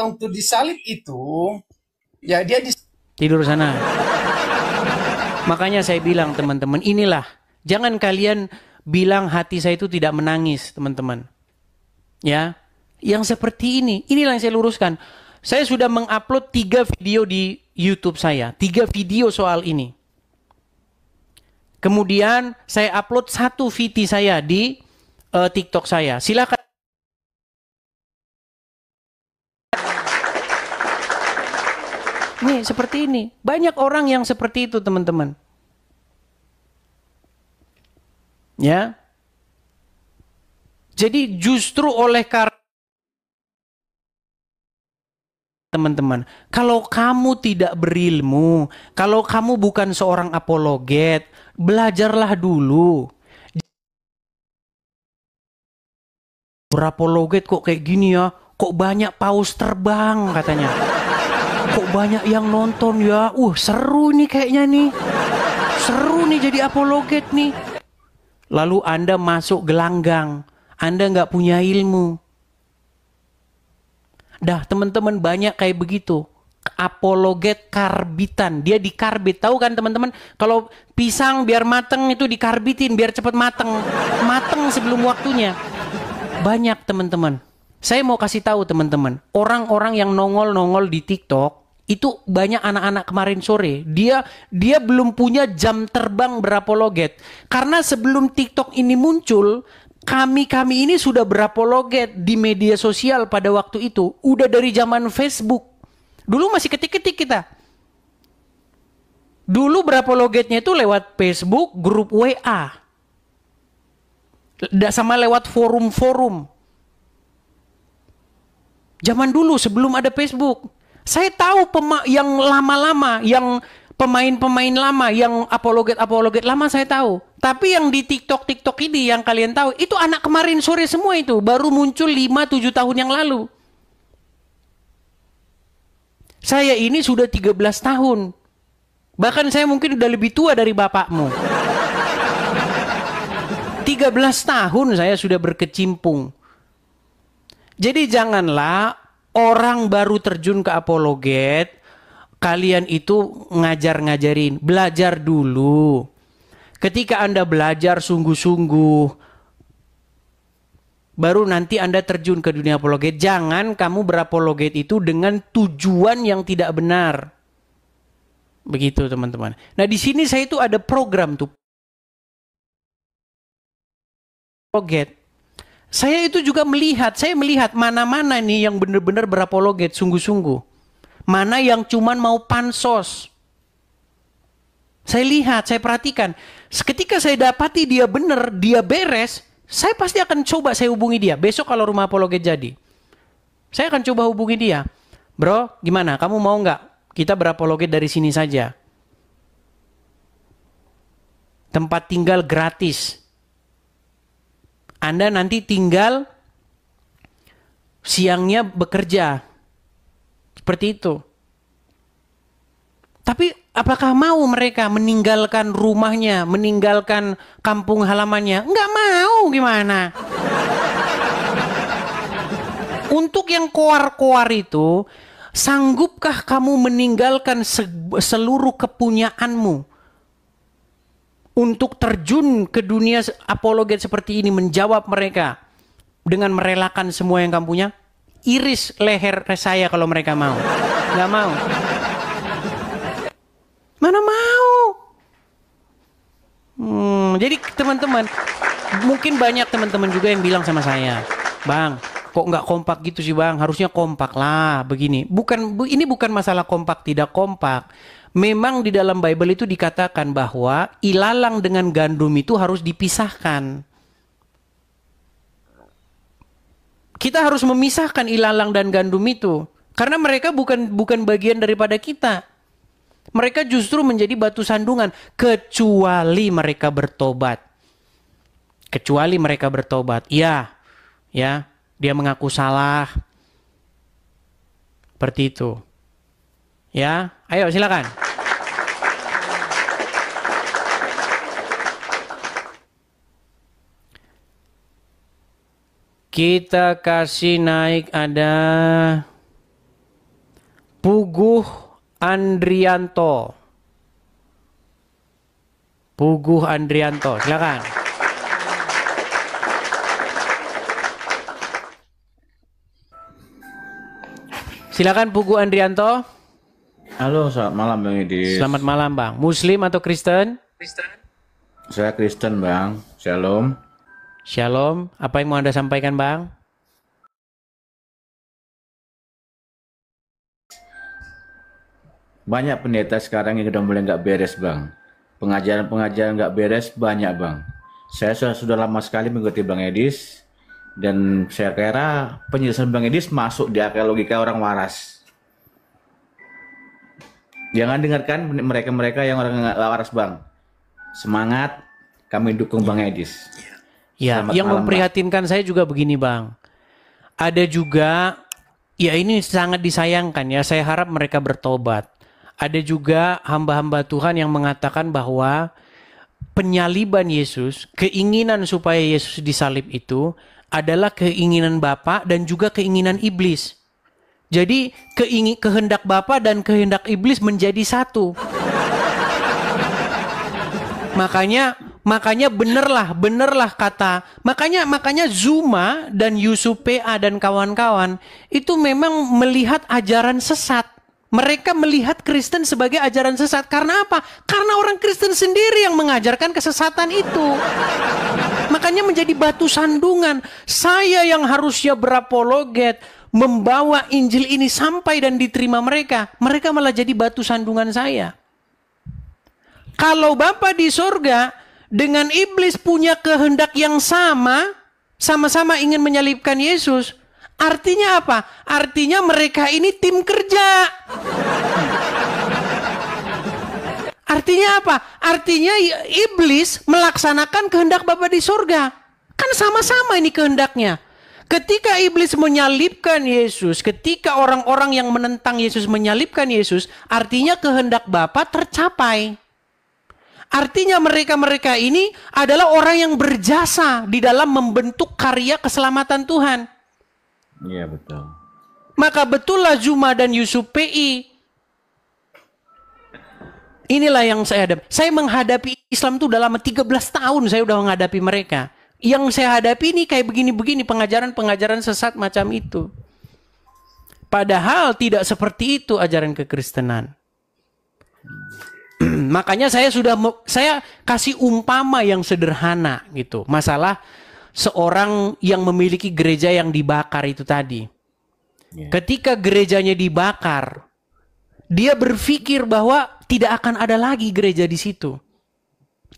untuk disalib itu, ya dia Tidur sana. Makanya saya bilang teman-teman, inilah. Jangan kalian bilang hati saya itu tidak menangis, teman-teman. Ya, yang seperti ini, inilah yang saya luruskan. Saya sudah mengupload 3 video di YouTube saya, 3 video soal ini. Kemudian saya upload 1 VT saya di TikTok saya. Silakan. Nih, seperti ini. Banyak orang yang seperti itu, teman-teman. Ya. Jadi justru oleh karena teman-teman, kalau kamu tidak berilmu, kalau kamu bukan seorang apologet, belajarlah dulu. Berapologet kok kayak gini ya? Kok banyak paus terbang katanya? Kok banyak yang nonton ya? Seru nih kayaknya nih. Seru nih jadi apologet nih. Lalu Anda masuk gelanggang. Anda nggak punya ilmu. Dah teman-teman banyak kayak begitu. Apologet karbitan. Dia dikarbit. Tahu kan teman-teman? Kalau pisang biar mateng itu dikarbitin. Biar cepat mateng. Mateng sebelum waktunya. Banyak teman-teman. Saya mau kasih tahu teman-teman. Orang-orang yang nongol-nongol di TikTok. Itu banyak anak-anak kemarin sore. Dia belum punya jam terbang berapologet. Karena sebelum TikTok ini muncul, kami ini sudah berapologet di media sosial pada waktu itu. Udah dari zaman Facebook. Dulu masih ketik-ketik kita. Dulu berapologetnya itu lewat Facebook, grup WA. Sama lewat forum-forum. Zaman dulu sebelum ada Facebook. Saya tahu yang lama-lama, yang pemain-pemain lama, yang apologet-apologet lama saya tahu. Tapi yang di TikTok ini yang kalian tahu, itu anak kemarin sore semua itu. Baru muncul 5-7 tahun yang lalu. Saya ini sudah 13 tahun. Bahkan saya mungkin udah lebih tua dari bapakmu. 13 tahun saya sudah berkecimpung. Jadi janganlah orang baru terjun ke apologet, kalian itu ngajar-ngajarin. Belajar dulu. Ketika Anda belajar sungguh-sungguh, baru nanti Anda terjun ke dunia apologet. Jangan kamu berapologet itu dengan tujuan yang tidak benar. Begitu teman-teman. Nah di sini saya itu ada program tuh. Apologet. Saya itu juga saya melihat mana-mana nih yang benar-benar berapologet sungguh-sungguh. Mana yang cuman mau pansos. Saya lihat, saya perhatikan. Ketika saya dapati dia benar, dia beres, saya pasti akan coba saya hubungi dia. Besok kalau rumah apologet jadi. Saya akan coba hubungi dia. Bro, gimana? Kamu mau nggak? Kita berapologet dari sini saja. Tempat tinggal gratis. Anda nanti tinggal siangnya bekerja. Seperti itu. Tapi apakah mau mereka meninggalkan rumahnya, meninggalkan kampung halamannya? Enggak mau, gimana? Untuk yang koar-koar itu, sanggupkah kamu meninggalkan seluruh kepunyaanmu? Untuk terjun ke dunia apologet seperti ini, menjawab mereka dengan merelakan semua yang kamu punya? Iris leher saya kalau mereka mau. Nggak mau. Mana mau? Jadi teman-teman, mungkin banyak teman-teman juga yang bilang sama saya, Bang, kok nggak kompak gitu sih Bang? Harusnya kompak lah begini. Ini bukan masalah kompak tidak kompak. Memang di dalam Bible itu dikatakan bahwa ilalang dengan gandum itu harus dipisahkan. Kita harus memisahkan ilalang dan gandum itu. Karena mereka bukan bagian daripada kita. Mereka justru menjadi batu sandungan. Kecuali mereka bertobat. Kecuali mereka bertobat. Ya, dia mengaku salah. Seperti itu. Ya, ayo silakan. Kita kasih naik ada Puguh Andrianto. Puguh Andrianto, silakan. Silakan Puguh Andrianto. Halo, selamat malam Bang Edis. Selamat malam Bang. Muslim atau Kristen? Saya Kristen Bang. Shalom. Shalom. Apa yang mau Anda sampaikan Bang? Banyak pendeta sekarang yang udah mulai nggak beres Bang. Pengajaran-pengajaran nggak beres banyak Bang. Saya sudah lama sekali mengikuti Bang Edis. Dan saya kira penjelasan Bang Edis masuk di akal logika orang waras. Jangan dengarkan mereka-mereka yang orang nggak waras Bang. Semangat, kami dukung Bang Edis. Ya, Selamat yang malam, memprihatinkan saya juga begini Bang. Ada juga, ya ini sangat disayangkan ya, saya harap mereka bertobat. Ada juga hamba-hamba Tuhan yang mengatakan bahwa penyaliban Yesus, keinginan supaya Yesus disalib itu adalah keinginan Bapa dan juga keinginan iblis. Jadi kehendak Bapa dan kehendak iblis menjadi satu. Makanya benerlah kata. Makanya Zuma dan Yusuf PA dan kawan-kawan itu memang melihat ajaran sesat. Mereka melihat Kristen sebagai ajaran sesat. Karena apa? Karena orang Kristen sendiri yang mengajarkan kesesatan itu. Makanya menjadi batu sandungan. Saya yang harusnya berapologet, membawa Injil ini sampai dan diterima mereka. Mereka malah jadi batu sandungan saya. Kalau Bapa di sorga dengan iblis punya kehendak yang sama-sama ingin menyalibkan Yesus. Artinya apa? Artinya mereka ini tim kerja. Artinya apa? Artinya iblis melaksanakan kehendak Bapa di sorga. Kan sama-sama ini kehendaknya. Ketika iblis menyalibkan Yesus, ketika orang-orang yang menentang Yesus menyalibkan Yesus, artinya kehendak Bapa tercapai. Artinya mereka-mereka ini adalah orang yang berjasa di dalam membentuk karya keselamatan Tuhan. Iya betul. Maka betullah Zuma dan Yusuf PI. Inilah yang saya hadapi. Saya menghadapi Islam itu dalam 13 tahun saya udah menghadapi mereka. Yang saya hadapi ini kayak begini-begini, pengajaran-pengajaran sesat macam itu. Padahal tidak seperti itu ajaran kekristenan. Makanya saya kasih umpama yang sederhana gitu. Masalah seorang yang memiliki gereja yang dibakar itu tadi. Ketika gerejanya dibakar, dia berpikir bahwa tidak akan ada lagi gereja di situ.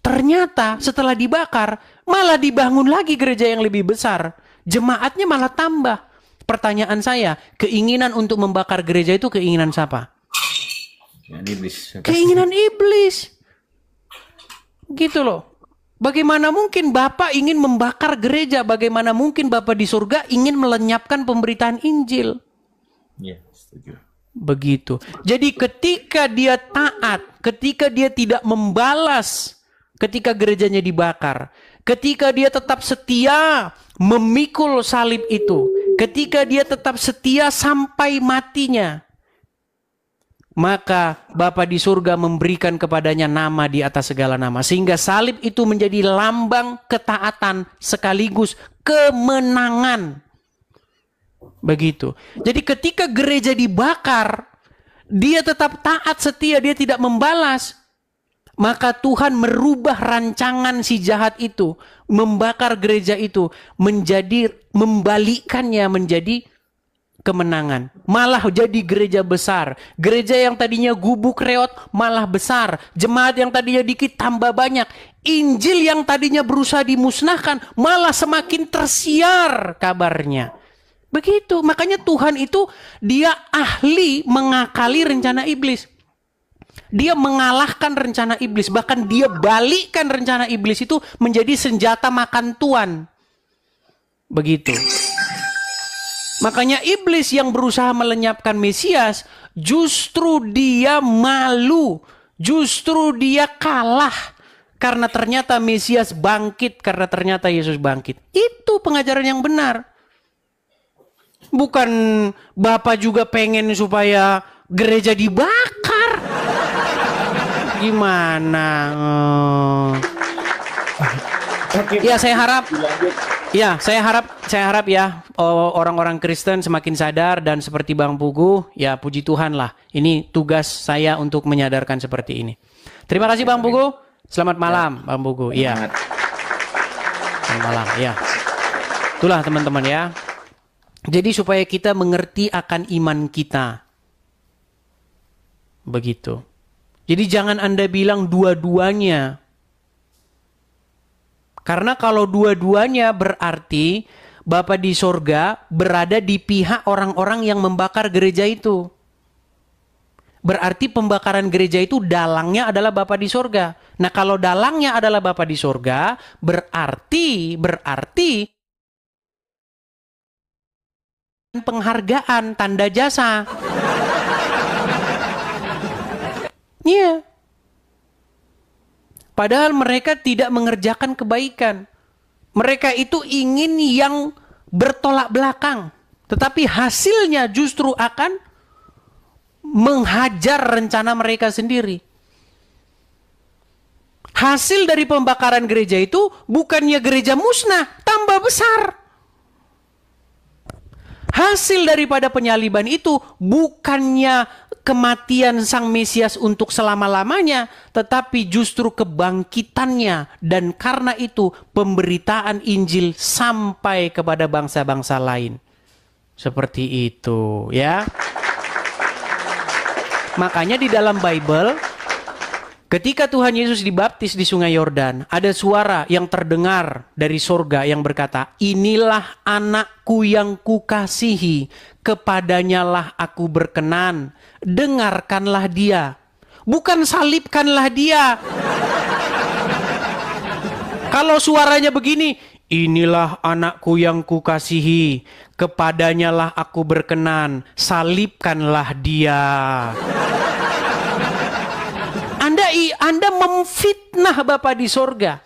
Ternyata setelah dibakar, malah dibangun lagi gereja yang lebih besar. Jemaatnya malah tambah. Pertanyaan saya, keinginan untuk membakar gereja itu keinginan siapa? Iblis. Keinginan iblis. Gitu loh. Bagaimana mungkin Bapak ingin membakar gereja? Bagaimana mungkin Bapak di surga ingin melenyapkan pemberitaan Injil? Iya, setuju. Begitu. Jadi ketika dia taat, ketika dia tidak membalas ketika gerejanya dibakar, ketika dia tetap setia memikul salib itu, ketika dia tetap setia sampai matinya, maka Bapa di surga memberikan kepadanya nama di atas segala nama. Sehingga salib itu menjadi lambang ketaatan sekaligus kemenangan. Begitu. Jadi ketika gereja dibakar, dia tetap taat setia, dia tidak membalas. Maka Tuhan merubah rancangan si jahat itu, membakar gereja itu, membalikkannya menjadi kemenangan. Malah jadi gereja besar. Gereja yang tadinya gubuk reot malah besar. Jemaat yang tadinya dikit tambah banyak. Injil yang tadinya berusaha dimusnahkan malah semakin tersiar kabarnya. Begitu. Makanya Tuhan itu dia ahli mengakali rencana iblis. Dia mengalahkan rencana iblis. Bahkan dia balikkan rencana iblis itu menjadi senjata makan tuan. Begitu. Makanya iblis yang berusaha melenyapkan Mesias, justru dia malu, justru dia kalah. Karena ternyata Mesias bangkit, karena ternyata Yesus bangkit. Itu pengajaran yang benar. Bukan Bapak juga pengen supaya gereja dibakar. Gimana? Ya saya harap ya orang-orang Kristen semakin sadar, dan seperti Bang Pugu, ya puji Tuhan lah. Ini tugas saya untuk menyadarkan seperti ini. Terima kasih Bang Pugu. Selamat malam Bang Pugu. Iya. Selamat malam. Ya. Itulah teman-teman ya. Jadi supaya kita mengerti akan iman kita. Begitu. Jadi jangan Anda bilang dua-duanya. Karena kalau dua-duanya berarti Bapa di sorga berada di pihak orang-orang yang membakar gereja itu. Berarti pembakaran gereja itu dalangnya adalah Bapa di sorga. Nah kalau dalangnya adalah Bapa di sorga, berarti penghargaan, tanda jasa. Iya. Padahal mereka tidak mengerjakan kebaikan. Mereka itu ingin yang bertolak belakang. Tetapi hasilnya justru akan menghajar rencana mereka sendiri. Hasil dari pembakaran gereja itu bukannya gereja musnah, tambah besar. Hasil daripada penyaliban itu bukannya kematian Sang Mesias untuk selama-lamanya, tetapi justru kebangkitannya, dan karena itu pemberitaan Injil sampai kepada bangsa-bangsa lain. Seperti itu ya. Makanya di dalam Bible, ketika Tuhan Yesus dibaptis di Sungai Yordan, ada suara yang terdengar dari sorga yang berkata, "Inilah anakku yang kukasihi, kepadanyalah aku berkenan. Dengarkanlah dia." Bukan salibkanlah dia. Kalau suaranya begini, "Inilah anakku yang kukasihi, kepadanyalah aku berkenan. Salibkanlah dia." Anda memfitnah Bapa di sorga.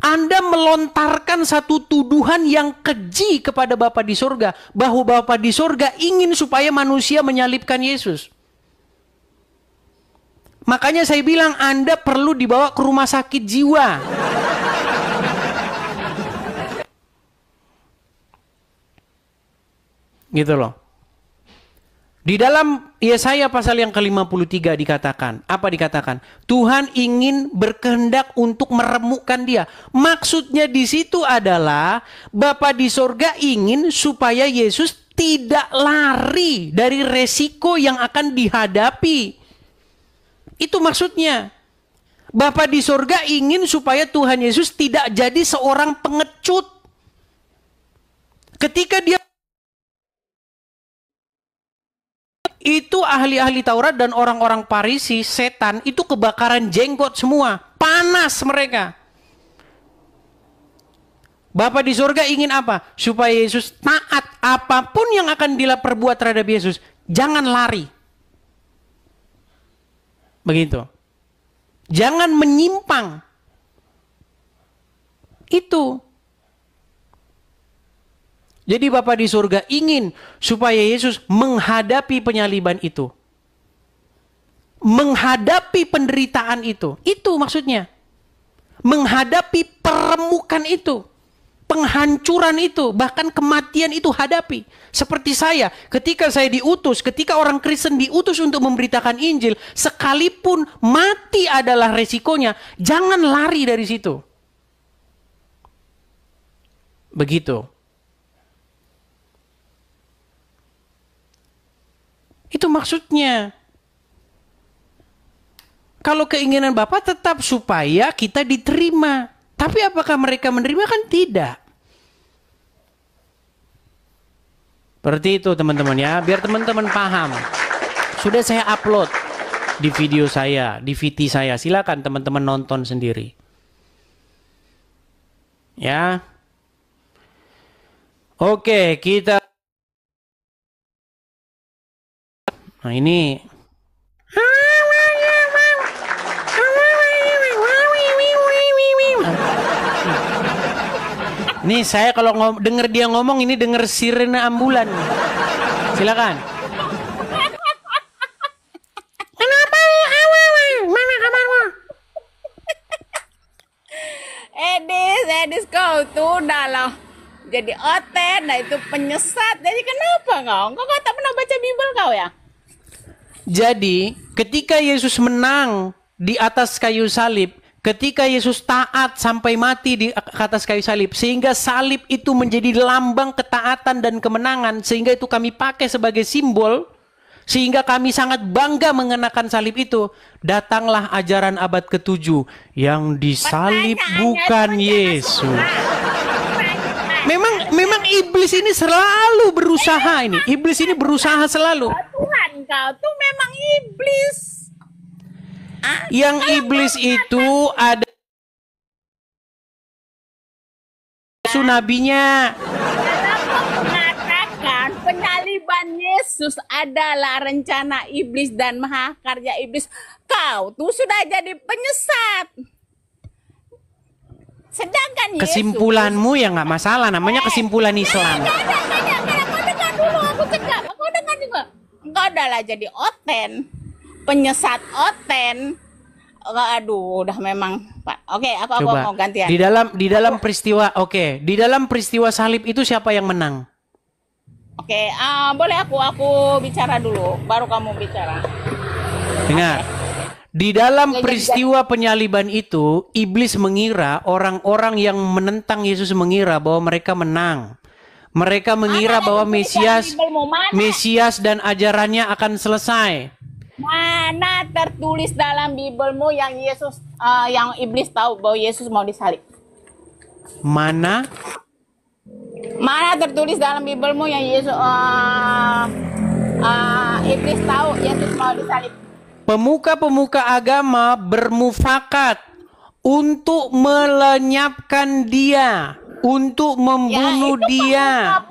Anda melontarkan satu tuduhan yang keji kepada Bapa di sorga, bahwa Bapa di sorga ingin supaya manusia menyalibkan Yesus. Makanya saya bilang Anda perlu dibawa ke rumah sakit jiwa. Gitu loh. Di dalam Yesaya pasal yang ke-53 dikatakan, apa dikatakan? Tuhan ingin berkehendak untuk meremukkan dia. Maksudnya di situ adalah Bapa di sorga ingin supaya Yesus tidak lari dari resiko yang akan dihadapi. Itu maksudnya. Bapa di sorga ingin supaya Tuhan Yesus tidak jadi seorang pengecut. Ketika dia itu ahli-ahli Taurat dan orang-orang Farisi, setan itu kebakaran jenggot semua, panas mereka. Bapa di surga ingin apa? Supaya Yesus taat, apapun yang akan perbuat terhadap Yesus, jangan lari. Begitu. Jangan menyimpang. Itu. Jadi Bapa di surga ingin supaya Yesus menghadapi penyaliban itu. Menghadapi penderitaan itu. Itu maksudnya. Menghadapi peremukan itu. Penghancuran itu. Bahkan kematian itu hadapi. Seperti saya. Ketika saya diutus. Ketika orang Kristen diutus untuk memberitakan Injil. Sekalipun mati adalah resikonya. Jangan lari dari situ. Begitu. Itu maksudnya. Kalau keinginan Bapa tetap supaya kita diterima. Tapi apakah mereka menerima? Kan tidak. Seperti itu teman-teman ya. Biar teman-teman paham. Sudah saya upload di video saya, di VT saya. Silakan teman-teman nonton sendiri. Ya. Oke, kita. Nah ini saya kalau denger dia ngomong ini denger sirene ambulan. Silakan. kau tuh udah loh jadi oten, nah itu penyesat. Jadi kenapa kau? Kau tak pernah baca Bible kau ya? Jadi ketika Yesus menang di atas kayu salib, ketika Yesus taat sampai mati di atas kayu salib, sehingga salib itu menjadi lambang ketaatan dan kemenangan, sehingga itu kami pakai sebagai simbol, sehingga kami sangat bangga mengenakan salib itu. Datanglah ajaran abad ke-7 yang disalib bukan Yesus. Memang iblis ini selalu berusaha ini. Iblis ini berusaha selalu. Tuhan, kau tuh memang iblis. Yang iblis itu ada nabinya. Mengatakan penyaliban Yesus adalah rencana iblis dan mahakarya iblis. Kau tuh sudah jadi penyesat. Sedangkan Yesus, Kesimpulanmu ya nggak masalah, namanya kesimpulan Islam. kau dengar dulu, aku cakap. Kau dengar juga. Engkau adalah jadi oten, penyesat oten. Aduh, udah memang. Oke, aku Coba mau gantian. di dalam peristiwa, di dalam peristiwa salib itu siapa yang menang? Oke, boleh aku bicara dulu, baru kamu bicara. Dengar. Di dalam peristiwa penyaliban itu, iblis mengira orang-orang yang menentang Yesus mengira bahwa mereka menang. Mereka mengira bahwa Mesias dan ajarannya akan selesai. Mana tertulis dalam Bibelmu yang yang iblis tahu bahwa Yesus mau disalib? Mana? Mana tertulis dalam Bibelmu yang iblis tahu Yesus mau disalib? Pemuka-pemuka agama bermufakat untuk melenyapkan dia, untuk membunuh dia.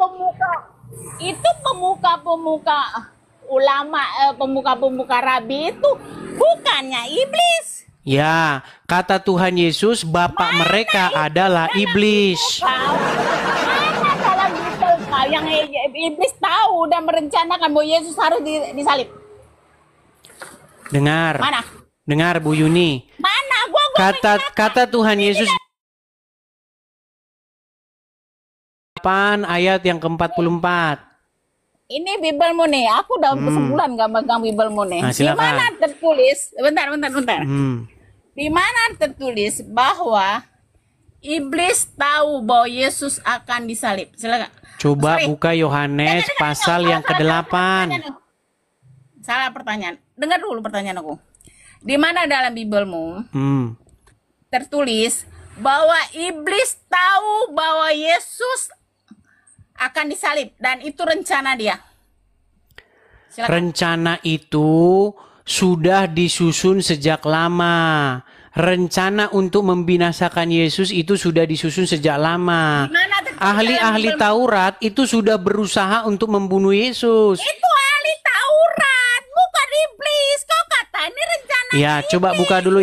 Itu pemuka-pemuka ulama, pemuka-pemuka rabi itu bukannya iblis. Ya, kata Tuhan Yesus, bapak mereka adalah iblis. Mana dalam Bible kau yang iblis tahu dan merencanakan bahwa Yesus harus disalib? Dengar. Mana? Dengar Bu Yuni. Mana? Kata Tuhan Yesus 8 ayat yang ke-44. Ini Bibelmu nih. Aku udah sebulan gak megang Bibelmu nih. Nah, di mana tertulis? Bentar. Di mana tertulis bahwa iblis tahu bahwa Yesus akan disalib? Silakan. Coba buka Yohanes pasal yang ke-8. Salah pertanyaan. Dengar dulu pertanyaan aku. Di mana dalam Bibelmu tertulis bahwa iblis tahu bahwa Yesus akan disalib dan itu rencana dia? Silakan. Rencana itu sudah disusun sejak lama. Rencana untuk membinasakan Yesus itu sudah disusun sejak lama. Ahli-ahli Taurat itu sudah berusaha untuk membunuh Yesus. Itu ahli Taurat, bukan iblis. Kau kata ini rencana Ya, iblis. coba buka dulu.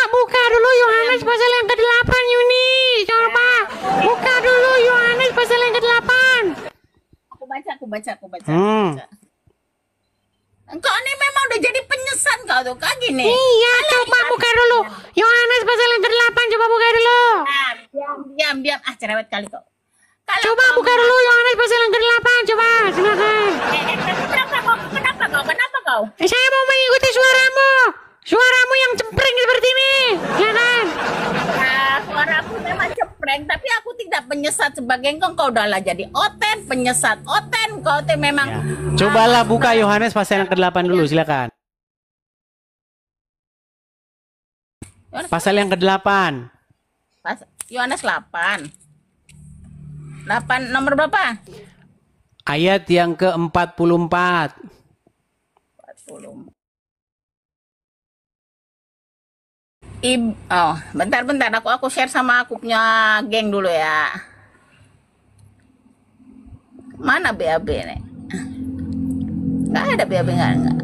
Buka dulu Yohanes pasal yang ke-8, Yuni. Coba buka dulu Yohanes pasal yang ke-8. Aku baca. Engkau ini memang udah jadi penyesat kau tuh, kayak gini. Iya, coba buka dulu. Yohanes pasal yang ke-8, coba buka dulu. Diam. Cerewet kali kau. Coba buka dulu Yohanes pasal yang ke-8, coba, silakan. Kenapa kau? Saya mau mengikuti suaramu. Suaramu yang cempreng seperti ini. Silakan. Suaraku memang cepreng, tapi aku tidak penyesat sebagai engkau udahlah jadi oten, penyesat oten, kau tuh memang. Ya. Cobalah buka Yohanes pasal yang ke-8 dulu, silakan. Pasal yang ke-8. Yohanes 8. 8 nomor berapa? Ayat yang ke-44. 40. Bentar, aku share sama aku punya geng dulu ya. Mana BAB nih? Nggak ada BAB, nggak.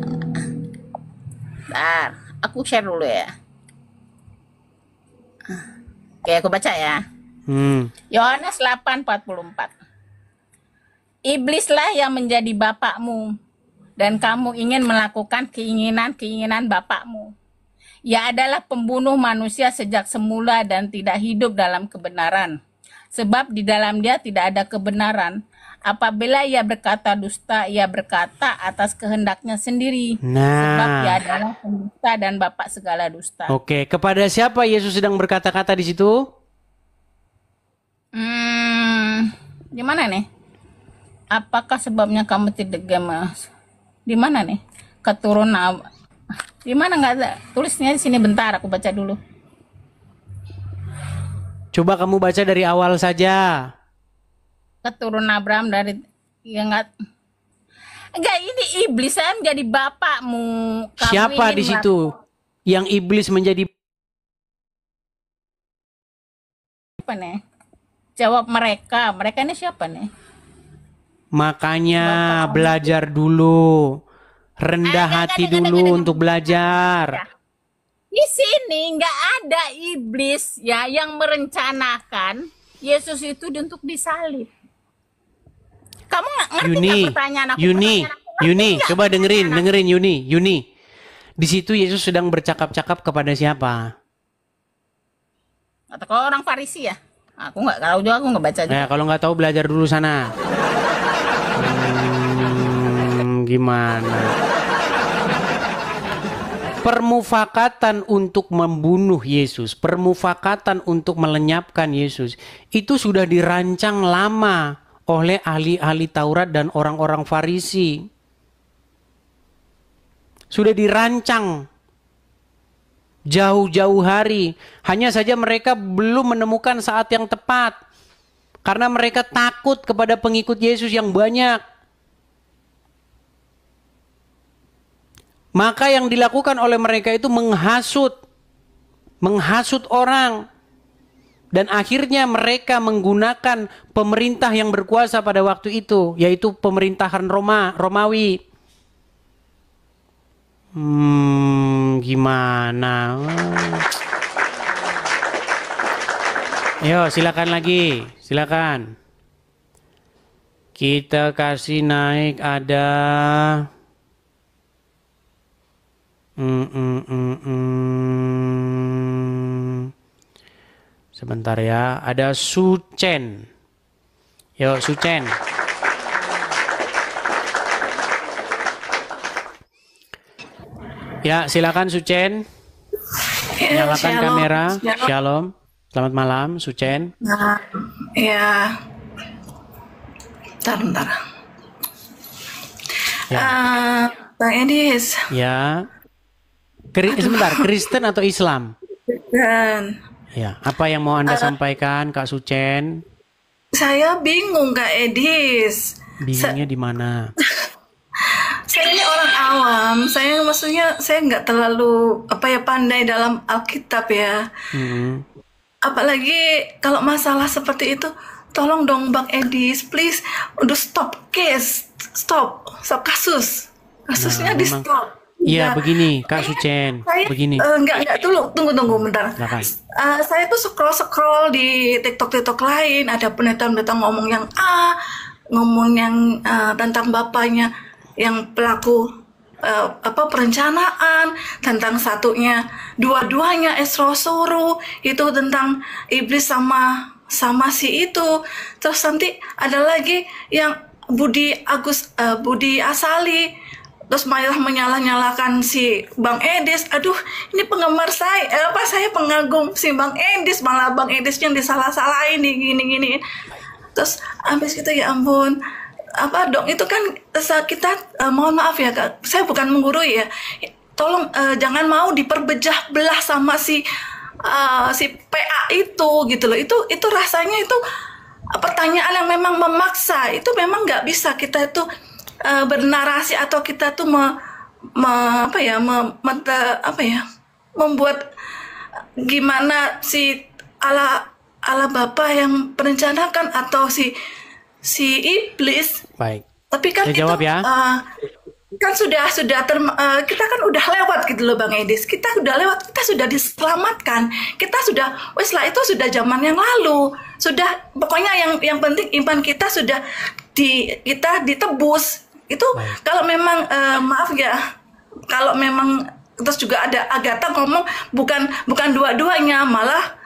Bentar, aku share dulu ya. Oke, aku baca ya. Yohanes 8:44. Iblislah yang menjadi bapakmu dan kamu ingin melakukan keinginan-keinginan bapakmu. Ia adalah pembunuh manusia sejak semula dan tidak hidup dalam kebenaran. Sebab di dalam dia tidak ada kebenaran. Apabila ia berkata dusta, ia berkata atas kehendaknya sendiri. Sebab ia Nah, adalah pendusta dan bapak segala dusta. oke. Kepada siapa Yesus sedang berkata-kata di situ? Di mana nih? Apakah sebabnya kamu tidak gemas? Di mana nih? Keturunan. Di mana nggak ada? Tulisnya di sini, bentar aku baca dulu. Coba kamu baca dari awal saja. Keturunan Abraham dari yang enggak, ini iblis kan jadi bapakmu. Kamu Siapa ini di situ yang iblis menjadi apa nih? Jawab mereka. Mereka ini siapa nih? Makanya belajar dulu. Rendah hati dulu untuk belajar. Di sini nggak ada iblis ya yang merencanakan Yesus itu untuk disalib. Kamu nggak ngerti nggak Yuni, pertanyaan aku? Yuni, Pertanyaan aku ngerti Yuni, nggak coba pertanyaan dengerin Yuni. Di situ Yesus sedang bercakap-cakap kepada siapa? aku? Atau kalau orang Farisi ya? Aku nggak tahu juga, aku nggak baca juga. Nah, kalau nggak tahu belajar dulu sana. Gimana? Permufakatan untuk membunuh Yesus, permufakatan untuk melenyapkan Yesus, itu sudah dirancang lama oleh ahli-ahli Taurat dan orang-orang Farisi. Sudah dirancang jauh-jauh hari. Hanya saja mereka belum menemukan saat yang tepat. Karena mereka takut kepada pengikut Yesus yang banyak. Maka yang dilakukan oleh mereka itu menghasut orang. Dan akhirnya mereka menggunakan pemerintah yang berkuasa pada waktu itu, yaitu pemerintahan Romawi. Gimana? Yo, silakan lagi, silakan. Kita kasih naik ada. Sebentar ya, ada Sucen. Yo, Sucen. Ya, silakan Sucen. Nyalakan Shalom. kamera. Shalom. Shalom. Selamat malam, Sucen. Nah, ya, bentar. Ya. Bang Edis, Ya. Sebentar, Kristen atau Islam? dan Ya, apa yang mau Anda sampaikan, Kak Sucen? saya bingung Kak Edis. Bingungnya di mana? Saya ini orang awam. Saya maksudnya saya nggak terlalu pandai dalam Alkitab ya. Hmm. Apalagi kalau masalah seperti itu, tolong dong Bang Edis, please, udah stop kasus. Kasusnya Nah, di memang- stop. Iya, begini, Kak Sucen. Saya Begini. enggak dulu, tunggu bentar. Silakan. Saya tuh scroll di TikTok lain, ada pendeta-pendeta ngomong yang ngomong yang tentang bapaknya yang pelaku perencanaan, tentang satunya, dua-duanya Esrosuru, itu tentang iblis sama si itu. Terus nanti ada lagi yang Budi Asali, terus malah menyalah-nyalakan si Bang Edis. Aduh, ini penggemar saya pengagum si Bang Edis, malah Bang Edis yang disalah-salahin gini. Terus habis itu ya ampun, apa dong, itu kan kita mohon maaf ya Kak, saya bukan menggurui ya. Tolong jangan mau diperbejah belah sama si PA itu gitu loh. Itu rasanya itu pertanyaan yang memang memaksa. Itu memang nggak bisa kita itu bernarasi atau kita tuh membuat gimana si ala Bapa yang merencanakan atau si iblis. Baik. Tapi kan Saya itu jawab ya. kan kita kan udah lewat gitu loh Bang Edis. Kita udah lewat, kita sudah diselamatkan. Kita sudah wes lah, itu sudah zaman yang lalu. Sudah pokoknya yang penting iman kita sudah kita ditebus. Itu kalau memang maaf ya, kalau memang Terus juga ada Agatha ngomong bukan dua-duanya, malah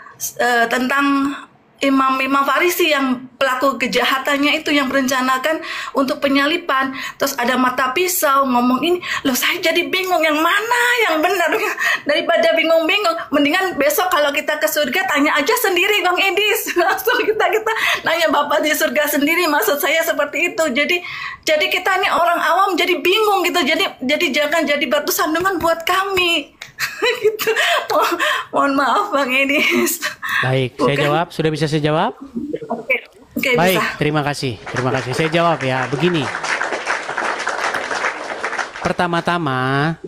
tentang imam-imam Farisi yang pelaku kejahatannya itu yang merencanakan untuk penyalipan. Terus ada mata pisau ngomong ini, loh saya jadi bingung yang mana yang benar. Daripada bingung-bingung, mendingan besok kalau kita ke surga tanya aja sendiri Bang Edis. Langsung kita nanya Bapak di surga sendiri, maksud saya seperti itu. Jadi kita nih orang awam jadi bingung gitu. Jadi jangan jadi batu sandungan buat kami. Gitu. Mohon maaf Bang Edis. Baik, saya jawab. Sudah bisa saya jawab? Oke, Baik, bisa. terima kasih. Saya jawab ya. Begini. Pertama-tama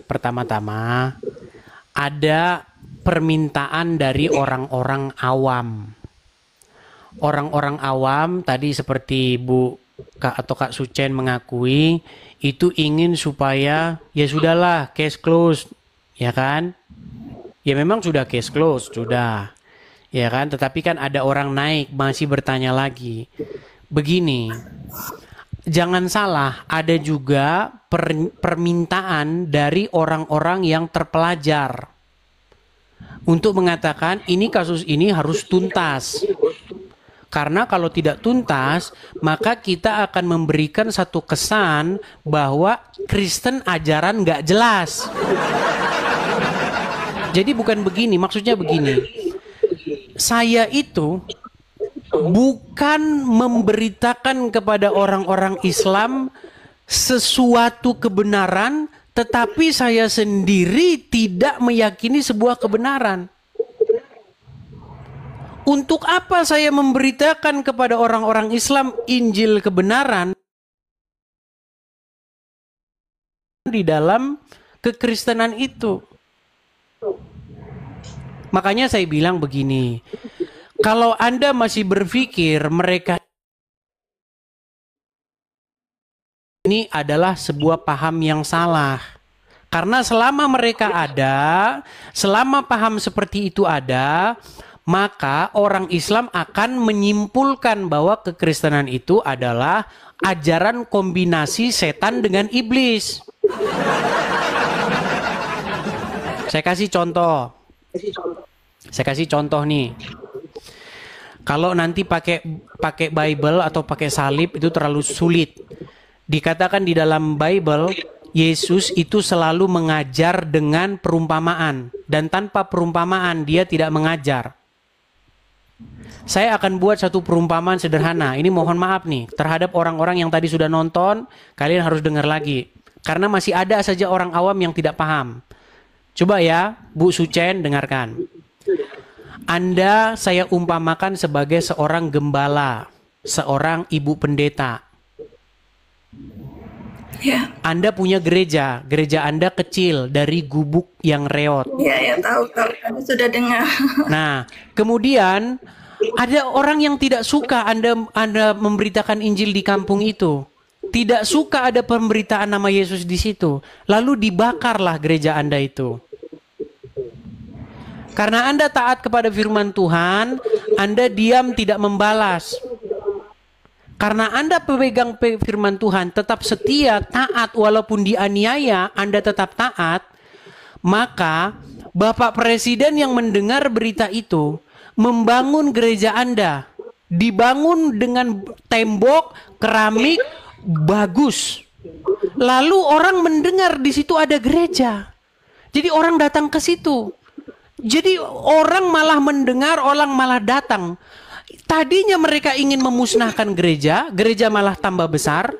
ada permintaan dari orang-orang awam. Orang-orang awam tadi seperti Bu Kak atau Kak Sucen mengakui itu ingin supaya ya sudahlah case closed, ya kan? Ya memang sudah case closed, sudah. Ya kan, tetapi kan ada orang naik masih bertanya lagi. Begini, jangan salah, ada juga permintaan dari orang-orang yang terpelajar untuk mengatakan ini kasus ini harus tuntas. Karena kalau tidak tuntas, maka kita akan memberikan satu kesan bahwa Kristen ajaran nggak jelas. Jadi bukan begini, maksudnya begini. Saya itu bukan memberitakan kepada orang-orang Islam sesuatu kebenaran, tetapi saya sendiri tidak meyakini sebuah kebenaran. Untuk apa saya memberitakan kepada orang-orang Islam Injil kebenaran di dalam kekristenan itu? Makanya saya bilang begini, kalau Anda masih berpikir mereka ini adalah sebuah paham yang salah. Karena selama mereka ada, selama paham seperti itu ada, maka orang Islam akan menyimpulkan bahwa kekristenan itu adalah ajaran kombinasi setan dengan iblis. Saya kasih contoh. Nih. Kalau nanti pakai Bible atau pakai salib itu terlalu sulit. Dikatakan di dalam Bible, Yesus itu selalu mengajar dengan perumpamaan, dan tanpa perumpamaan dia tidak mengajar. Saya akan buat satu perumpamaan sederhana. Ini mohon maaf nih terhadap orang-orang yang tadi sudah nonton, kalian harus dengar lagi. Karena masih ada saja orang awam yang tidak paham. Coba ya, Bu Sucen dengarkan. Anda saya umpamakan sebagai seorang gembala, seorang ibu pendeta. Ya. Anda punya gereja Anda kecil dari gubuk yang reot. Ya tahu kami sudah dengar. Nah, kemudian ada orang yang tidak suka Anda memberitakan Injil di kampung itu. Tidak suka ada pemberitaan nama Yesus di situ. Lalu dibakarlah gereja Anda itu. Karena Anda taat kepada firman Tuhan, Anda diam tidak membalas. Karena Anda pemegang firman Tuhan, tetap setia, taat walaupun dianiaya, Anda tetap taat, maka Bapak Presiden yang mendengar berita itu membangun gereja Anda. Dibangun dengan tembok, keramik, bagus. Lalu orang mendengar di situ ada gereja. Jadi orang datang ke situ. Jadi orang malah mendengar, orang malah datang. Tadinya mereka ingin memusnahkan gereja malah tambah besar.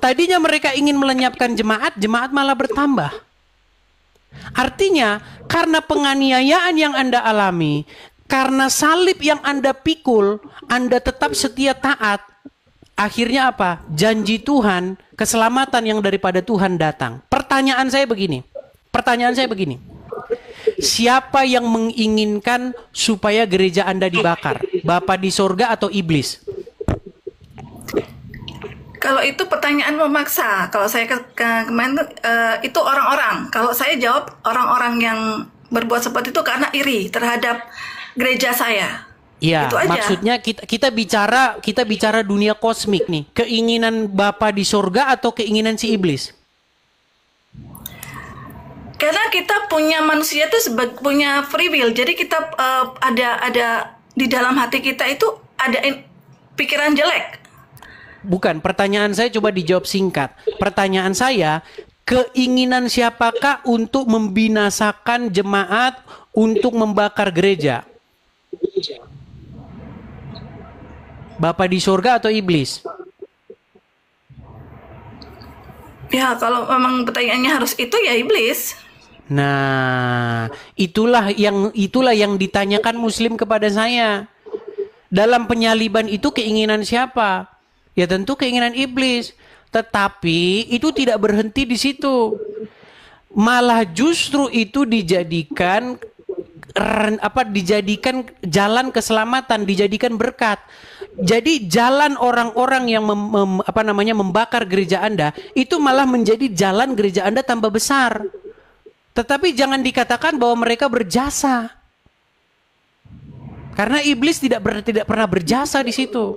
Tadinya mereka ingin melenyapkan jemaat malah bertambah. Artinya, karena penganiayaan yang Anda alami, karena salib yang Anda pikul, Anda tetap setia taat. Akhirnya apa? Janji Tuhan, keselamatan yang daripada Tuhan datang. Pertanyaan saya begini. Siapa yang menginginkan supaya gereja Anda dibakar? Bapa di sorga atau iblis? Kalau itu pertanyaan memaksa. Kalau saya kemarin itu orang-orang. Kalau saya jawab orang-orang yang berbuat seperti itu karena iri terhadap gereja saya. Iya, maksudnya kita bicara dunia kosmik nih. Keinginan Bapa di sorga atau keinginan si iblis? karena kita punya manusia itu punya free will. Jadi kita ada di dalam hati kita itu ada pikiran jelek. Bukan, pertanyaan saya coba dijawab singkat. Pertanyaan saya, keinginan siapakah untuk membinasakan jemaat, untuk membakar gereja? Bapa di surga atau iblis? Ya, kalau memang pertanyaannya harus itu, ya iblis. Nah, itulah yang ditanyakan Muslim kepada saya. Dalam penyaliban itu keinginan siapa? Ya tentu keinginan iblis. Tetapi itu tidak berhenti di situ. Malah justru itu dijadikan jalan keselamatan, dijadikan berkat. Jadi jalan orang-orang yang membakar gereja Anda itu malah menjadi jalan gereja Anda tambah besar. Tetapi jangan dikatakan bahwa mereka berjasa. Karena iblis tidak pernah berjasa di situ.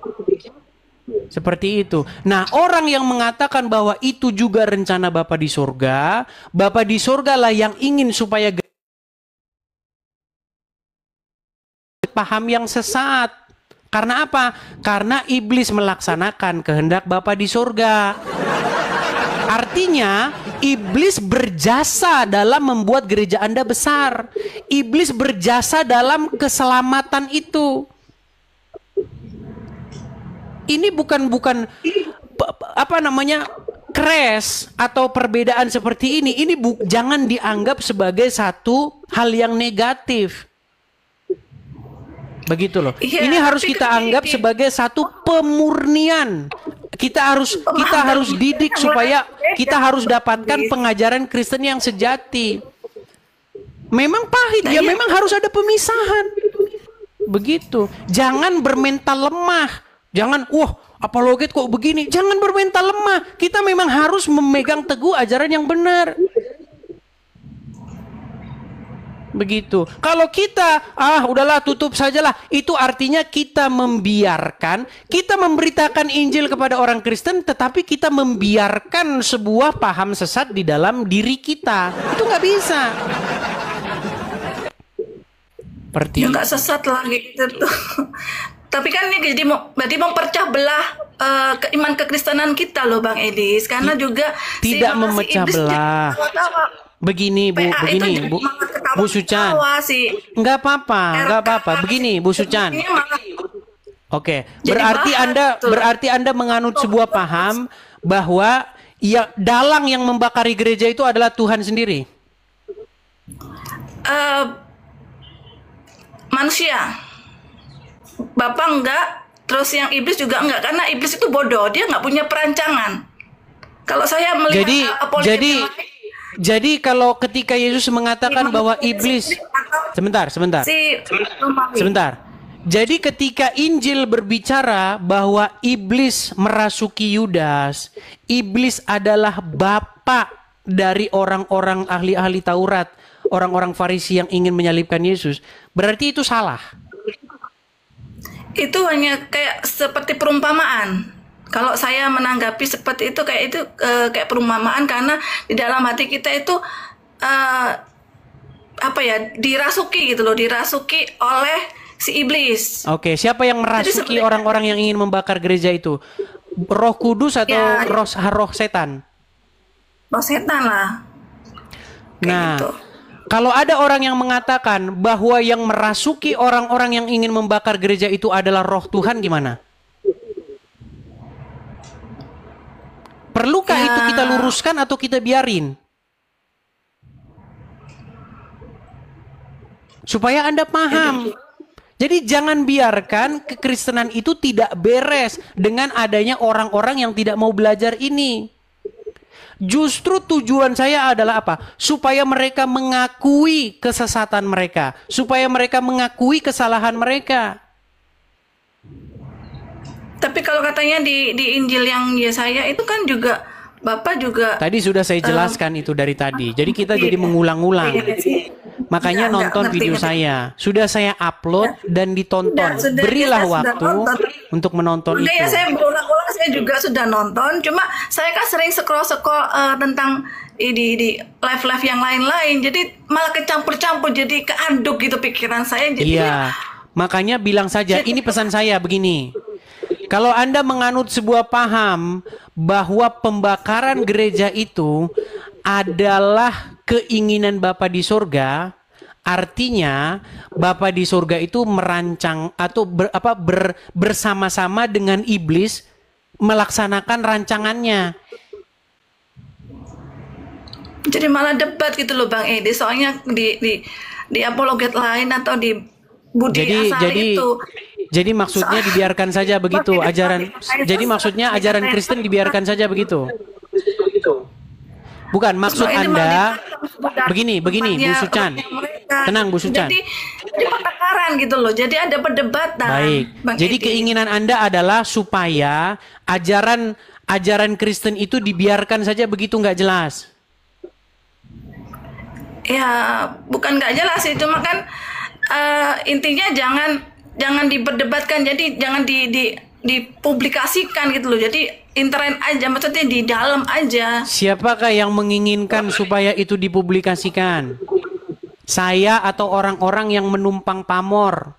Seperti itu. Nah, orang yang mengatakan bahwa itu juga rencana Bapa di surga lah yang ingin supaya paham yang sesat. Karena apa? Karena iblis melaksanakan kehendak Bapa di surga. Artinya, iblis berjasa dalam membuat gereja Anda besar. Iblis berjasa dalam keselamatan itu. Ini bukan crash atau perbedaan seperti ini. Ini jangan dianggap sebagai satu hal yang negatif. Begitu loh. Ya, ini harus kita anggap sebagai satu pemurnian. Kita harus didik supaya kita harus dapatkan pengajaran Kristen yang sejati. Memang pahit, ya memang harus ada pemisahan. Begitu. Jangan bermental lemah. Jangan, apologet kok begini. Jangan bermental lemah. Kita memang harus memegang teguh ajaran yang benar. Begitu. Kalau kita, udahlah tutup sajalah. Itu artinya kita membiarkan, kita memberitakan Injil kepada orang Kristen, tetapi kita membiarkan sebuah paham sesat di dalam diri kita. Itu nggak bisa. Seperti Ya nggak sesat lah gitu tuh. Tapi kan ini jadi berarti mempercah belah iman kekristenan kita loh Bang Edis. Karena juga tidak memecah belah. Begini Bu Sucan. Enggak apa-apa. Begini Bu Sucan. Oke, berarti Anda menganut sebuah paham bahwa ya dalang yang membakari gereja itu adalah Tuhan sendiri. Manusia. Bapak enggak, terus yang iblis juga enggak, karena iblis itu bodoh, dia enggak punya perancangan. Kalau saya melihat jadi kalau ketika Yesus mengatakan bahwa iblis, sebentar. Jadi ketika Injil berbicara bahwa iblis merasuki Yudas, iblis adalah bapak dari orang-orang ahli-ahli Taurat, orang-orang Farisi yang ingin menyalibkan Yesus, berarti itu salah. Itu hanya kayak seperti perumpamaan. Kalau saya menanggapi seperti itu kayak perumpamaan, karena di dalam hati kita itu dirasuki gitu loh, dirasuki oleh si iblis. Oke, siapa yang merasuki orang-orang yang ingin membakar gereja itu? Roh Kudus atau roh setan? Roh setan lah. Nah, gitu. Kalau ada orang yang mengatakan bahwa yang merasuki orang-orang yang ingin membakar gereja itu adalah roh Tuhan, gimana? Perlukah itu kita luruskan atau kita biarin? Supaya Anda paham. Jadi jangan biarkan kekristenan itu tidak beres dengan adanya orang-orang yang tidak mau belajar ini. Justru tujuan saya adalah apa? Supaya mereka mengakui kesesatan mereka. Supaya mereka mengakui kesalahan mereka. Tapi kalau katanya di Injil yang Yesaya itu kan juga Bapak juga. Tadi sudah saya jelaskan itu dari tadi. Jadi kita jadi mengulang-ulang. Makanya nonton video saya. Sudah saya upload dan ditonton. Berilah waktu untuk menonton itu. Ya, saya berulang-ulang saya juga sudah nonton. Cuma saya kan sering scroll tentang di live-live yang lain-lain. Jadi malah kecampur-campur, jadi keaduk gitu pikiran saya. Jadi Iya, makanya bilang saja, ini pesan saya begini. Kalau Anda menganut sebuah paham bahwa pembakaran gereja itu adalah keinginan Bapa di surga, artinya Bapa di surga itu merancang atau bersama-sama dengan iblis melaksanakan rancangannya. jadi malah debat gitu loh Bang Edi. Soalnya di apologet lain atau di Budi Asari itu. Jadi maksudnya dibiarkan saja begitu ajaran. Jadi maksudnya ajaran Kristen dibiarkan saja begitu. Bukan, maksud Anda begini Bu Sucan. Tenang Bu Sucan. Jadi pertengkaran gitu loh. Jadi ada perdebatan. Baik. Bang Jadi Edi. keinginan Anda adalah supaya ajaran Kristen itu dibiarkan saja begitu nggak jelas. Ya, bukan nggak jelas sih, cuma kan intinya jangan diperdebatkan, jadi jangan dipublikasikan gitu loh. Jadi intern aja, maksudnya di dalam aja. Siapakah yang menginginkan supaya itu dipublikasikan? Saya atau orang-orang yang menumpang pamor?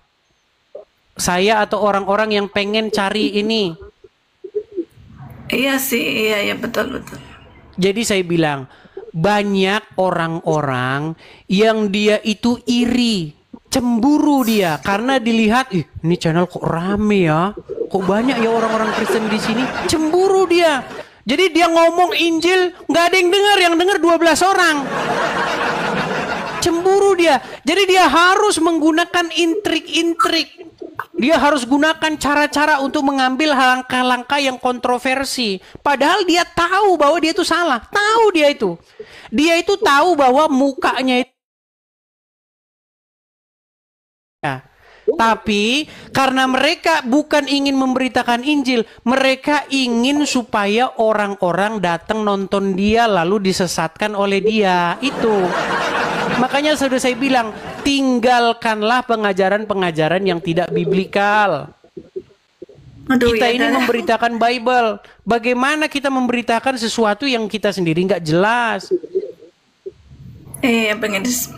Saya atau orang-orang yang pengen cari ini? Iya sih, iya betul. Jadi saya bilang, banyak orang-orang yang dia itu iri, cemburu dia karena dilihat, ini channel kok rame ya, kok banyak ya orang-orang Kristen di sini, cemburu dia. Jadi dia ngomong Injil nggak ada yang dengar 12 orang. Cemburu dia. Jadi dia harus menggunakan intrik-intrik. Dia harus gunakan cara-cara untuk mengambil langkah-langkah yang kontroversi. Padahal dia tahu bahwa dia itu salah. Tahu dia itu. Dia itu tahu bahwa mukanya itu. Ya. Tapi karena mereka bukan ingin memberitakan Injil, mereka ingin supaya orang-orang datang nonton dia lalu disesatkan oleh dia. Itu. Makanya sudah saya bilang, tinggalkanlah pengajaran-pengajaran yang tidak biblikal. Aduh, Kita ya, ini memberitakan Bible. Bagaimana kita memberitakan sesuatu yang kita sendiri nggak jelas? Iya, Bang Edis.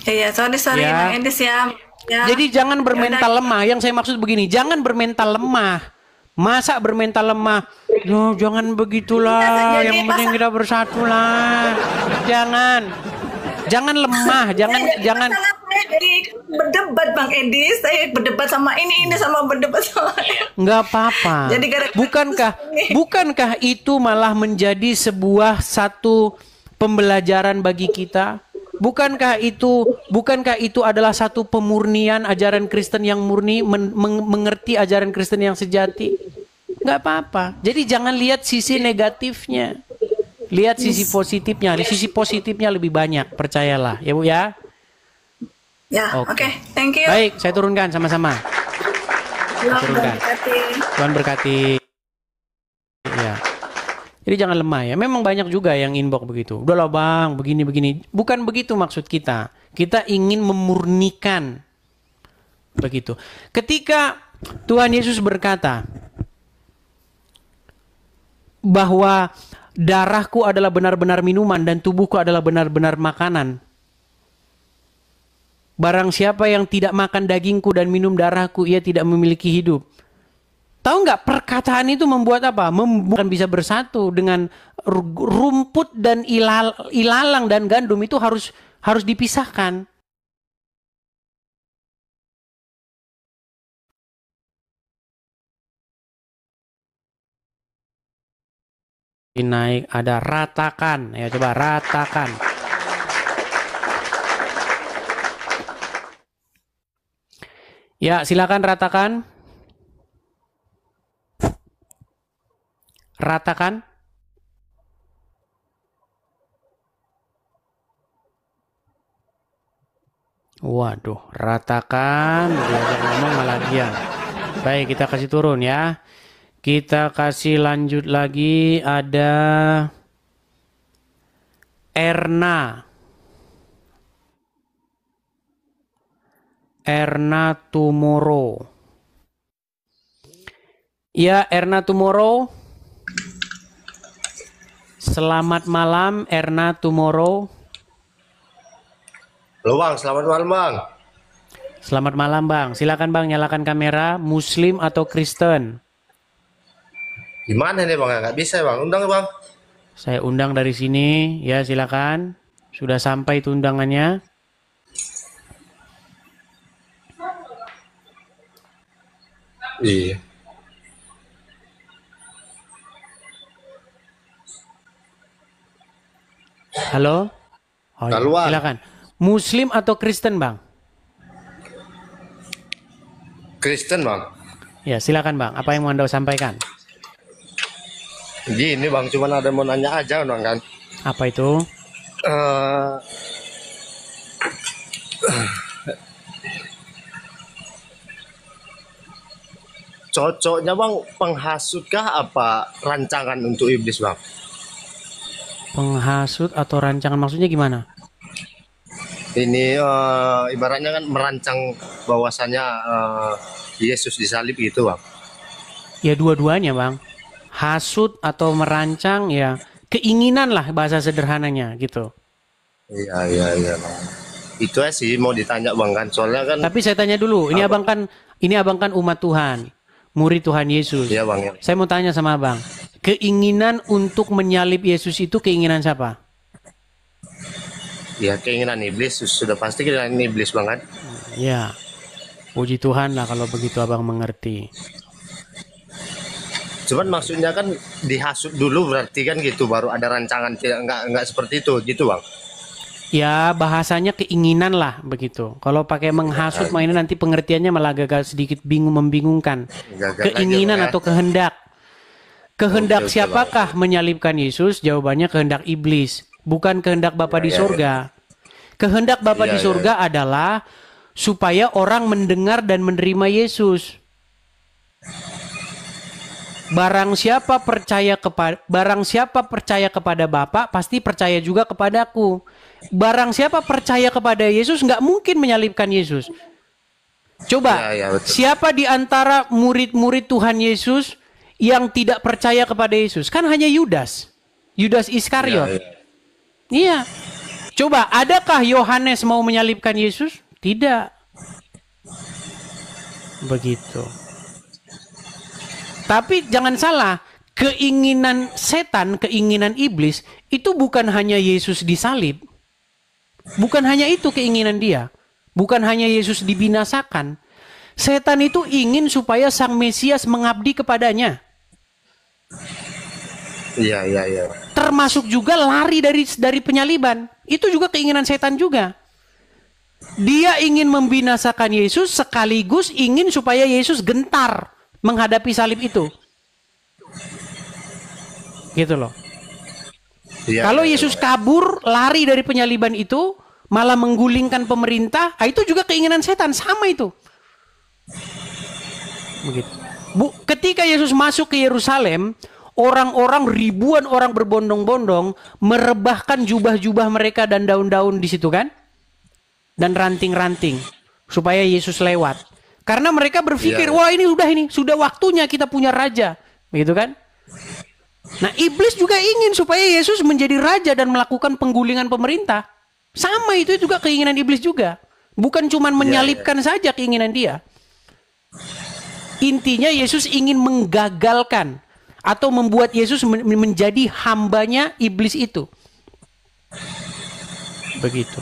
Iya, sorry Ya. Bang Edis ya. Ya. Jadi jangan bermental lemah. Yang saya maksud begini, jangan bermental lemah. Masa bermental lemah? No, jangan begitulah. Jadi Yang penting kita bersatu lah. Jangan lemah. Jangan. Saya jadi berdebat Bang Edi, saya berdebat sama ini sama berdebat sama Nggak apa-apa. Jadi Bukankah itu malah menjadi satu pembelajaran bagi kita? Bukankah itu adalah satu pemurnian ajaran Kristen yang murni, mengerti ajaran Kristen yang sejati? Nggak apa-apa. Jadi jangan lihat sisi negatifnya. Lihat sisi positifnya. Sisi positifnya lebih banyak, percayalah. Ya Bu ya? Ya, oke. Thank you. Baik, saya turunkan sama-sama. Turunkan. Tuhan berkati. Ya. Jadi jangan lemah ya. Memang banyak juga yang inbox begitu. Udahlah Bang, begini-begini. Bukan begitu maksud kita. Kita ingin memurnikan. Begitu. Ketika Tuhan Yesus berkata bahwa darahku adalah benar-benar minuman dan tubuhku adalah benar-benar makanan. Barang siapa yang tidak makan dagingku dan minum darahku, ia tidak memiliki hidup. Tahu nggak, perkataan itu membuat apa? Bukan bisa bersatu dengan rumput dan ilalang dan gandum itu harus dipisahkan. Naik ada ratakan, ya coba ratakan. Ya silakan ratakan. Ratakan. Waduh, ratakan. Diajak ngomong malah diam. Baik, kita kasih turun ya. Kita kasih lanjut lagi. Ada Erna Tomorrow. Ya, Erna Tomorrow. Selamat malam, Erna Tomorrow. Halo Bang, selamat malam Bang. Selamat malam, Bang. Silakan, Bang, nyalakan kamera. Muslim atau Kristen? Gimana nih Bang? Nggak bisa Bang, undang Bang. Saya undang dari sini. Ya, silakan. Sudah sampai itu undangannya. Iya. Halo? Oh, iya. Halo, Bang. Silakan. Muslim atau Kristen, Bang? Kristen Bang. Ya, silakan, Bang. Apa yang mau Anda sampaikan? Gini Bang, cuman ada mau nanya aja Bang kan. Apa itu? Eh, Cocoknya Bang penghasutkah apa rancangan untuk iblis Bang? Penghasut atau rancangan, maksudnya gimana? Ini ibaratnya kan merancang bahwasannya Yesus disalib gitu Bang. Ya, dua-duanya, Bang. Hasut atau merancang, ya keinginan lah bahasa sederhananya gitu. Iya Bang. Itu aja sih mau ditanya Bang kan, soalnya kan. Tapi saya tanya dulu, ini abang kan umat Tuhan, murid Tuhan Yesus. Iya Bang ya. Saya mau tanya sama abang, keinginan untuk menyalib Yesus itu keinginan siapa? Ya keinginan iblis, sudah pasti keinginan iblis Bang kan. Ya, puji Tuhan lah kalau begitu abang mengerti. Cuman maksudnya kan dihasut dulu berarti kan gitu, baru ada rancangan, tidak enggak seperti itu gitu Bang. Ya, bahasanya keinginan lah begitu. Kalau pakai menghasut, ini nanti pengertiannya malah agak sedikit membingungkan. Gagal Keinginan aja, Bang, ya. atau kehendak. Kehendak Oke, siapakah menyalibkan Yesus? Jawabannya kehendak iblis, bukan kehendak Bapa di surga. Kehendak Bapa di surga adalah supaya orang mendengar dan menerima Yesus. Barang siapa percaya kepada Bapa, pasti percaya juga kepadaku. Barang siapa percaya kepada Yesus, nggak mungkin menyalibkan Yesus. Coba, Betul. siapa di antara murid-murid Tuhan Yesus yang tidak percaya kepada Yesus? Kan hanya Yudas. Yudas Iskariot. Iya. Coba, adakah Yohanes mau menyalibkan Yesus? Tidak. Begitu. Tapi jangan salah, keinginan setan, keinginan iblis, itu bukan hanya Yesus disalib. Bukan hanya itu keinginan dia. Bukan hanya Yesus dibinasakan. Setan itu ingin supaya Sang Mesias mengabdi kepadanya. Iya. Termasuk juga lari dari penyaliban. Itu juga keinginan setan juga. Dia ingin membinasakan Yesus sekaligus ingin supaya Yesus gentar menghadapi salib itu. Gitu loh. Kalau Yesus kabur, lari dari penyaliban itu, malah menggulingkan pemerintah, itu juga keinginan setan, sama itu. Begitu. Ketika Yesus masuk ke Yerusalem, orang-orang, ribuan orang berbondong-bondong merebahkan jubah-jubah mereka dan daun-daun di situ kan? Dan ranting-ranting supaya Yesus lewat. Karena mereka berpikir, wah ini sudah waktunya kita punya raja. Begitu kan? Nah, iblis juga ingin supaya Yesus menjadi raja dan melakukan penggulingan pemerintah. Sama, itu juga keinginan iblis juga. Bukan cuma menyalibkan saja keinginan dia. Intinya Yesus ingin menggagalkan atau membuat Yesus menjadi hambanya iblis itu. Begitu.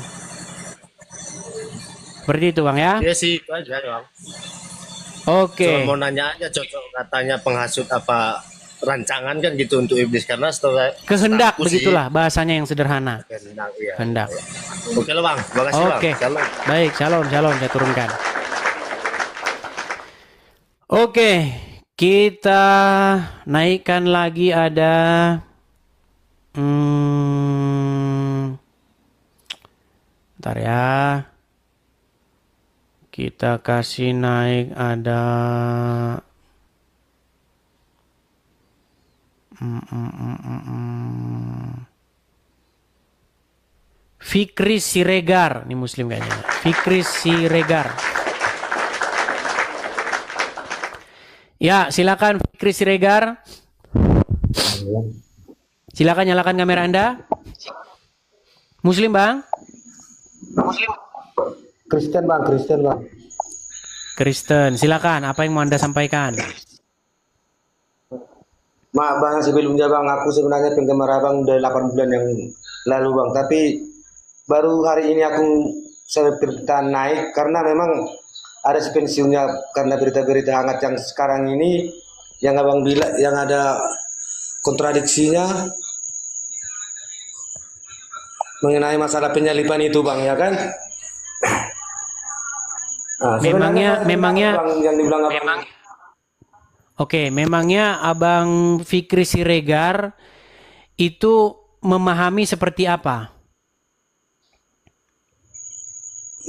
Seperti itu Bang ya? Iya sih, itu aja Bang. Oke. Mau nanya aja, cocok katanya penghasut apa rancangan kan gitu untuk iblis, karena setelah Kehendak, begitulah bahasanya yang sederhana. Kehendak. Oke lo Bang, terima kasih Bang. Oke. Shalom. Baik, shalom, saya turunkan. Oke, kita naikkan lagi ada bentar ya. Kita kasih naik ada Fikri Siregar, ini Muslim kayaknya. Fikri Siregar. Ya, silakan Fikri Siregar. Silakan nyalakan kamera Anda. Muslim, Bang? Kristen bang. Kristen, silakan. Apa yang mau Anda sampaikan? Maaf bang, sebelumnya bang, aku sebenarnya penggemar abang udah 8 bulan yang lalu bang. Tapi baru hari ini aku berita naik karena memang ada pensiunnya karena berita-berita hangat yang sekarang ini yang abang bilang yang ada kontradiksinya mengenai masalah penyalipan itu bang, ya kan? Nah, memangnya bang, yang dibilang abang, Oke, memangnya Abang Fikri Siregar itu memahami seperti apa?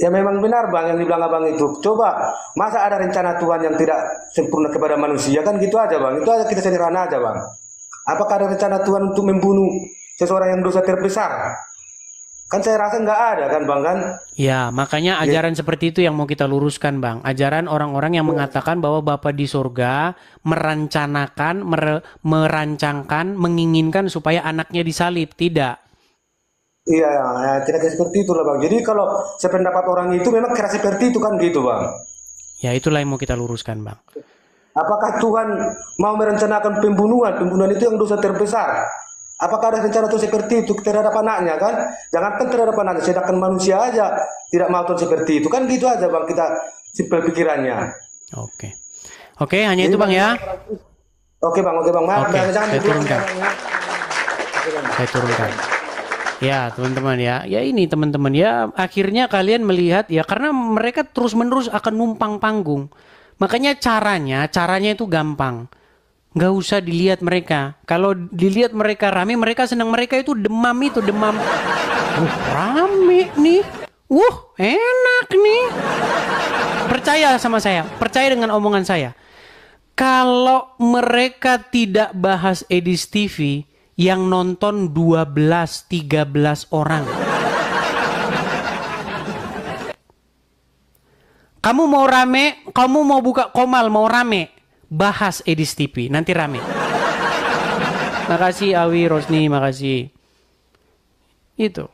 ya memang benar bang yang dibilang abang itu. Coba, masa ada rencana Tuhan yang tidak sempurna kepada manusia, kan gitu aja bang. Itu aja, kita sederhana aja bang. Apakah ada rencana Tuhan untuk membunuh seseorang yang dosa terbesar? Kan saya rasa nggak ada kan bang kan? Ya, makanya ajaran seperti itu yang mau kita luruskan, Bang. Ajaran orang-orang yang mengatakan bahwa Bapa di surga merencanakan, merancangkan, menginginkan supaya anaknya disalib. Tidak. Iya, ya, kira-kira seperti itulah bang. Jadi kalau sependapat orang itu memang kira seperti itu kan gitu bang. Ya, itulah yang mau kita luruskan, Bang. Apakah Tuhan mau merencanakan pembunuhan? Pembunuhan itu yang dosa terbesar. Apakah ada rencana itu seperti itu terhadap anaknya kan? Jangankan terhadap anaknya, sedangkan manusia aja tidak mau Tuhan seperti itu. Kan gitu aja bang, kita simpel pikirannya. Oke. Oke, hanya itu bang ya. Oke bang. Maaf, Oke, jangan saya turunkan. Saya turunkan. Ya teman-teman ya. Ya ini teman-teman ya. Akhirnya kalian melihat ya, karena mereka terus-menerus akan numpang panggung. Makanya caranya itu gampang. Nggak usah dilihat mereka. Kalau dilihat mereka rame, mereka senang. Mereka itu demam. Rame nih. Enak nih. Percaya sama saya. Percaya dengan omongan saya. Kalau mereka tidak bahas Edis TV, yang nonton 12-13 orang. Kamu mau rame, kamu mau buka Komal, mau rame, bahas Edis TV, nanti rame. Makasih Awi, Rosni, makasih. Itu.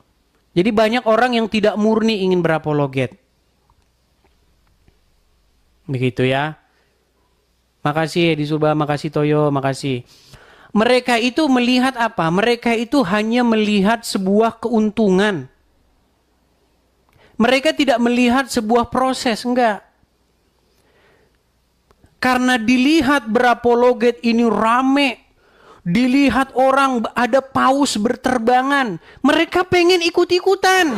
Jadi banyak orang yang tidak murni ingin berapologet. Begitu ya. Makasih Edi Suba, makasih Toyo, makasih. Mereka itu melihat apa? Mereka itu hanya melihat sebuah keuntungan. Mereka tidak melihat sebuah proses, enggak. Karena dilihat berapologet ini rame, dilihat orang ada paus berterbangan, mereka pengen ikut-ikutan.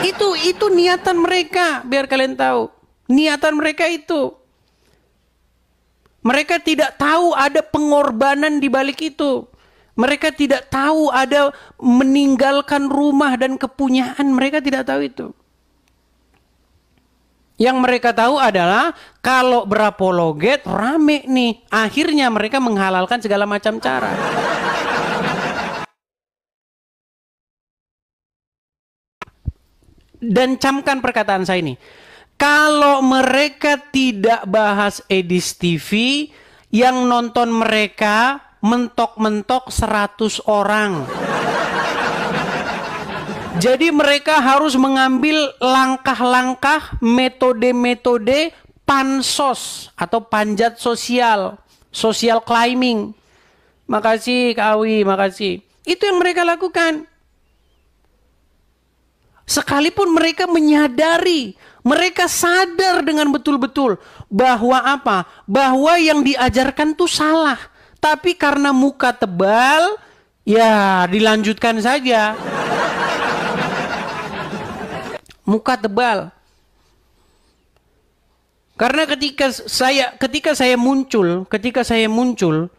Itu niatan mereka, biar kalian tahu. Niatan mereka itu. Mereka tidak tahu ada pengorbanan di balik itu. Mereka tidak tahu ada meninggalkan rumah dan kepunyaan. Mereka tidak tahu itu. Yang mereka tahu adalah kalau berapologet rame nih. Akhirnya mereka menghalalkan segala macam cara. Dan camkan perkataan saya ini. Kalau mereka tidak bahas Edis TV, yang nonton mereka mentok-mentok 100 orang. Jadi mereka harus mengambil langkah-langkah, metode-metode pansos atau panjat sosial, social climbing. Makasih Kak Awi, makasih. Itu yang mereka lakukan. Sekalipun mereka menyadari, mereka sadar dengan betul-betul bahwa apa? Bahwa yang diajarkan itu salah. Tapi karena muka tebal, ya dilanjutkan saja. Muka tebal. Karena ketika saya muncul,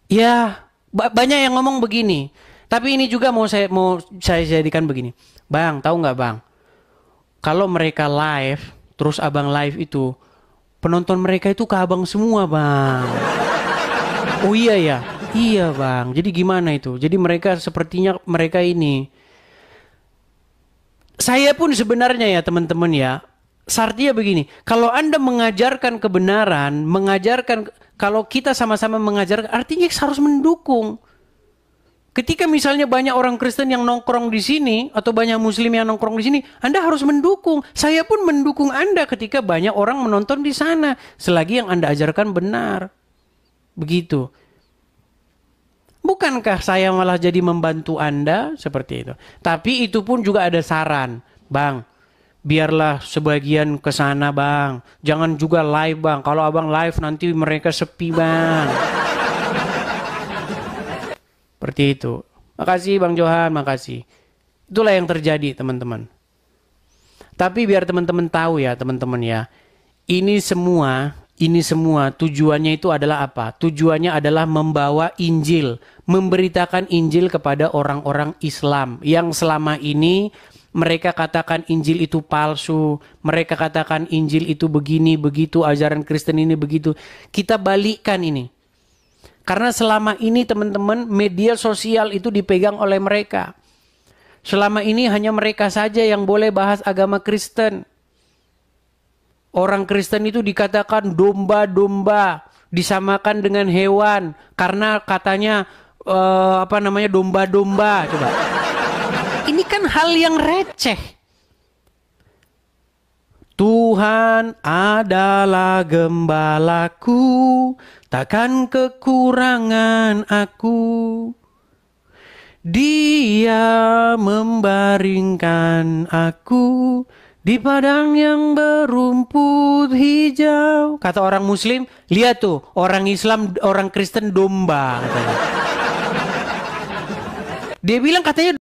ya banyak yang ngomong begini. Tapi ini juga mau saya jadikan begini. Bang, tahu nggak bang? Kalau mereka live, terus abang live itu, penonton mereka itu ke abang semua bang. Oh iya ya? Iya bang. Jadi gimana itu? Jadi mereka sepertinya mereka ini. Saya pun sebenarnya ya teman-teman ya, Artinya begini, kalau Anda mengajarkan kebenaran, kalau kita sama-sama mengajarkan, artinya harus mendukung. Ketika misalnya banyak orang Kristen yang nongkrong di sini, atau banyak Muslim yang nongkrong di sini, Anda harus mendukung. Saya pun mendukung Anda ketika banyak orang menonton di sana, selagi yang Anda ajarkan benar. Begitu. Bukankah saya malah jadi membantu Anda seperti itu? Tapi itu pun juga ada saran, Bang. Biarlah sebagian ke sana, Bang. Jangan juga live, Bang. Kalau Abang live nanti mereka sepi, Bang. Seperti itu. Makasih Bang Johan, makasih. Itulah yang terjadi, teman-teman. Tapi biar teman-teman tahu ya, teman-teman ya. Ini semua tujuannya itu adalah apa? Tujuannya adalah membawa Injil, memberitakan Injil kepada orang-orang Islam yang selama ini mereka katakan Injil itu palsu, mereka katakan Injil itu begini, begitu, ajaran Kristen ini begitu. Kita balikkan ini. Karena selama ini teman-teman, media sosial itu dipegang oleh mereka. Selama ini hanya mereka saja yang boleh bahas agama Kristen. Orang Kristen itu dikatakan domba-domba, disamakan dengan hewan karena katanya domba-domba. Coba. Ini kan hal yang receh. Tuhan adalah gembalaku, takkan kekurangan aku. Dia membaringkan aku di padang yang berumput hijau. Kata orang Muslim, lihat tuh, orang Islam, orang Kristen domba katanya. Dia bilang katanya